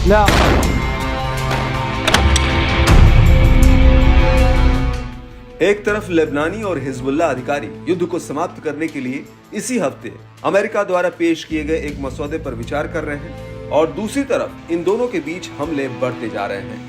एक तरफ लेबनानी और हिजबुल्लाह अधिकारी युद्ध को समाप्त करने के लिए इसी हफ्ते अमेरिका द्वारा पेश किए गए एक मसौदे पर विचार कर रहे हैं और दूसरी तरफ इन दोनों के बीच हमले बढ़ते जा रहे हैं।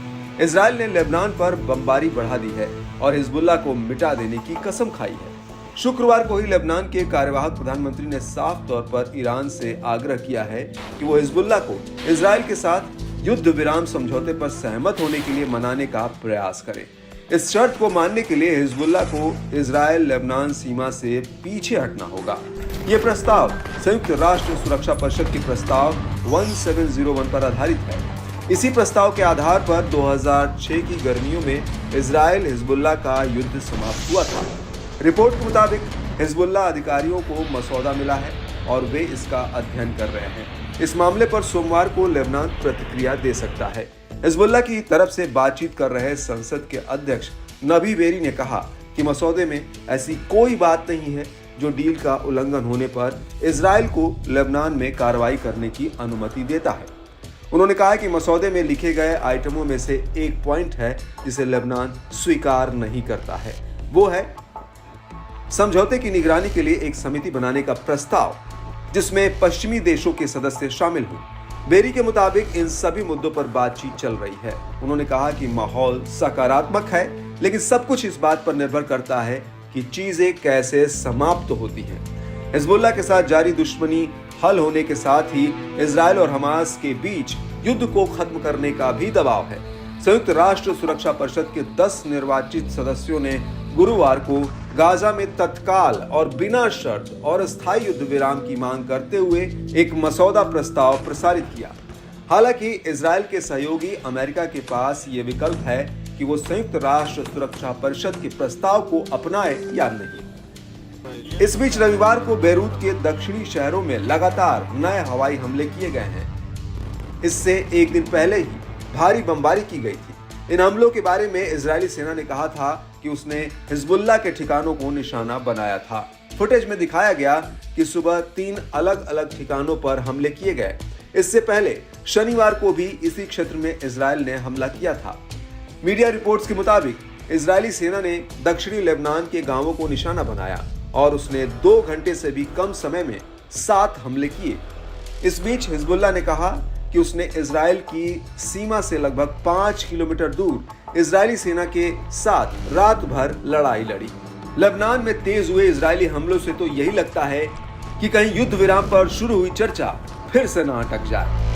इजराइल ने लेबनान पर बमबारी बढ़ा दी है और हिजबुल्लाह को मिटा देने की कसम खाई है। शुक्रवार को ही लेबनान के कार्यवाहक प्रधानमंत्री ने साफ तौर पर ईरान से आग्रह किया है कि वो हिजबुल्लाह को इजराइल के साथ युद्ध विराम समझौते पर सहमत होने के लिए मनाने का प्रयास करे। इस शर्त को मानने के लिए हिजबुल्लाह को इजराइल लेबनान सीमा से पीछे हटना होगा। ये प्रस्ताव संयुक्त राष्ट्र सुरक्षा परिषद के प्रस्ताव 1701 पर आधारित है। इसी प्रस्ताव के आधार पर 2006 की गर्मियों में इजराइल हिजबुल्लाह का युद्ध समाप्त हुआ था। रिपोर्ट के मुताबिक हिजबुल्लाह अधिकारियों को मसौदा मिला है और वे इसका अध्ययन कर रहे हैं। इस मामले पर सोमवार को लेबनान प्रतिक्रिया दे सकता है। हिजबुल्लाह की तरफ से बातचीत कर रहे संसद के अध्यक्ष नबी बेरी ने कहा कि मसौदे में ऐसी कोई बात नहीं है जो डील का उल्लंघन होने पर इजराइल को लेबनान में कार्रवाई करने की अनुमति देता है। उन्होंने कहा कि मसौदे में लिखे गए आइटमों में से एक पॉइंट है जिसे लेबनान स्वीकार नहीं करता है। वो है समझौते की निगरानी के लिए एक समिति बनाने का प्रस्ताव जिसमें पश्चिमी देशों के सदस्य शामिल हों। बेरी के मुताबिक इन सभी मुद्दों पर बातचीत चल रही है। उन्होंने कहा कि माहौल सकारात्मक है, लेकिन सब कुछ इस बात पर निर्भर करता है कि चीजें कैसे समाप्त होती हैं। हिजबुल्लाह के साथ जारी दुश्मनी हल होने के साथ ही इजराइल और हमास के बीच युद्ध को खत्म करने का भी दबाव है। संयुक्त राष्ट्र सुरक्षा परिषद के 10 निर्वाचित सदस्यों ने गुरुवार को गाजा में तत्काल और बिना शर्त और स्थायी युद्ध विराम की मांग करते हुए एक मसौदा प्रस्ताव प्रसारित किया। हालांकि इजराइल के सहयोगी अमेरिका के पास ये विकल्प है कि वो संयुक्त राष्ट्र सुरक्षा परिषद के प्रस्ताव को अपनाए या नहीं। इस बीच रविवार को बेरूत के दक्षिणी शहरों में लगातार नए हवाई हमले किए गए हैं। इससे एक दिन पहले ही भारी बमबारी की गई थी। इन हमलों के बारे में इजरायली सेना ने कहा था कि उसने हिजबुल्लाह के ठिकानों को निशाना बनाया था। फुटेज में दिखाया गया कि सुबह 3 अलग अलग ठिकानों पर हमले किए गए। इससे पहले शनिवार को भी इसी क्षेत्र में इजराइल ने हमला किया था। मीडिया रिपोर्ट्स के मुताबिक इजरायली सेना ने दक्षिणी लेबनान के गांवों को निशाना बनाया और उसने 2 घंटे से भी कम समय में 7 हमले किए। इस बीच हिजबुल्लाह ने कहा कि उसने इजराइल की सीमा से लगभग 5 किलोमीटर दूर इजरायली सेना के साथ रात भर लड़ाई लड़ी। लेबनान में तेज हुए इजरायली हमलों से तो यही लगता है कि कहीं युद्ध विराम पर शुरू हुई चर्चा फिर से न अटक जाए।